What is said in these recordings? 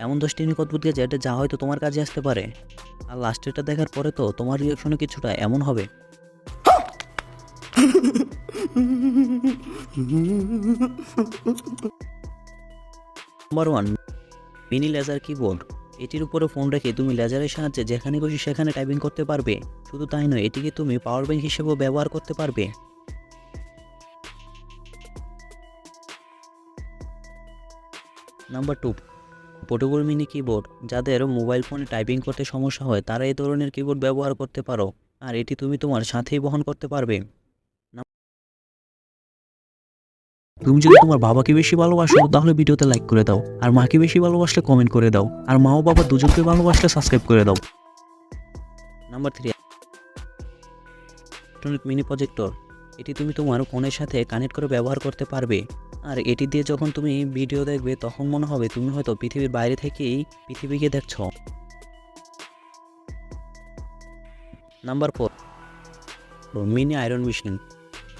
এমন 10টি নিখুঁত অদ্ভুত গ্যাজেট যা হয়তো তোমার কাজে আসতে পারে। আর লাস্টেরটা দেখার পরে তো তোমার রিয়াকশনও কিছুটা এমন হবে। Number 1, mini laser keyboard. এটির উপরে ফোন রেখে তুমি লেজারের সাহায্যে যেখানে খুশি সেখানে টাইপিং করতে পারবে। শুধু তাই নয়, এটিকে তুমি পাওয়ার ব্যাংক হিসেবেও ব্যবহার করতে পারবে। Number 2, portable mini keyboard. যাদের মোবাইল ফোনে টাইপিং করতে সমস্যা হয় তারা এই ধরনের কিবোর্ড ব্যবহার করতে পারো। আর এটি তুমি তোমার সাথেই বহন করতে পারবে। তুমি যদি তোমার বাবাকে বেশি ভালোবাসো তাহলে ভিডিওতে লাইক করে দাও, আর মাকে বেশি ভালোবাসলে কমেন্ট করে দাও, আর মা ও বাবা দুজনকে ভালোবাসলে সাবস্ক্রাইব করে দাও। Number 3, electronic mini projector. এটি তুমি তোমার ফোনের সাথে কানেক্ট করে ব্যবহার করতে পারবে। আর এটি দিয়ে যখন তুমি ভিডিও দেখবে তখন মনে হবে তুমি হয়তো পৃথিবীর বাইরে থেকেই পৃথিবীকে দেখছো। Number 4, mini iron machine.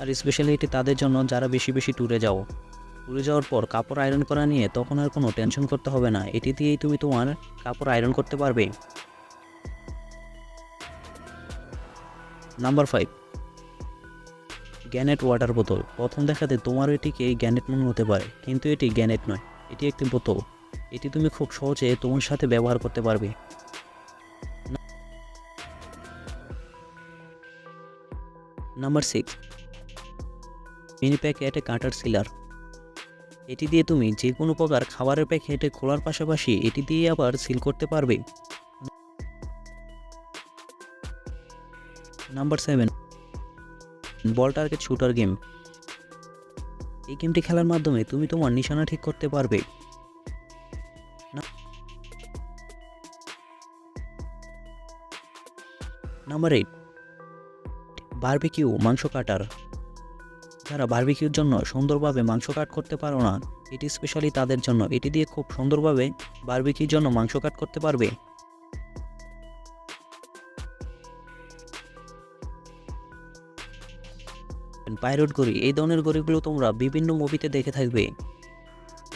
আর স্পেশালি এটি তাদের জন্য যারা বেশি বেশি ট্যুরে যাওয়ার পর কাপড় আয়রন করা নিয়ে তখন আর কোনো টেনশন করতে হবে না। এটি দিয়েই তুমি তোমার কাপড় আয়রন করতে পারবে। নাম্বার 5, গ্যানেট ওয়াটার বোতল। প্রথম দেখাতে তোমার এটিকে গ্যানেট মনে হতে পারে, কিন্তু এটি গ্যানেট নয়, এটি একটি বোতল। এটি তুমি খুব সহজে তোমার সাথে ব্যবহার করতে পারবে। নাম্বার 6, মিনি প্যাকেটে কাটার সিলার। এটি দিয়ে তুমি যে কোনো প্রকার খাবারের প্যাকেটে খোলার পাশাপাশি এটি দিয়ে আবার সিল করতে পারবে। নাম্বার 7, বল টার্গেট শুটার গেম। এই গেমটি খেলার মাধ্যমে তুমি তোমার নিশানা ঠিক করতে পারবে। নাম্বার 8, বারবিকিউ মাংস কাটার। যারা বারবিকিউর জন্য সুন্দরভাবে মাংস কাট করতে পারো না, এটি স্পেশালি তাদের জন্য। এটি দিয়ে খুব সুন্দরভাবে বারবিকিউর জন্য মাংস কাট করতে পারবে। পাইরেট ঘড়ি। এই ধরনের ঘড়িগুলো তোমরা বিভিন্ন মুভিতে দেখে থাকবে।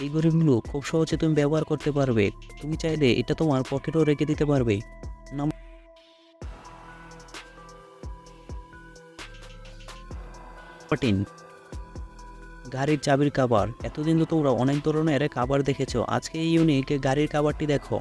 এই ঘড়িগুলো খুব সহজে তুমি ব্যবহার করতে পারবে। তুমি চাইলে এটা তোমার পকেটেও রেখে দিতে পারবে। নাম্বার 10, গাড়ির চাবির কভার। এতদিন তো তোমরা অনেক ধরনের কভার দেখেছো, আজকে এই ইউনিক গাড়ির কভারটি দেখো।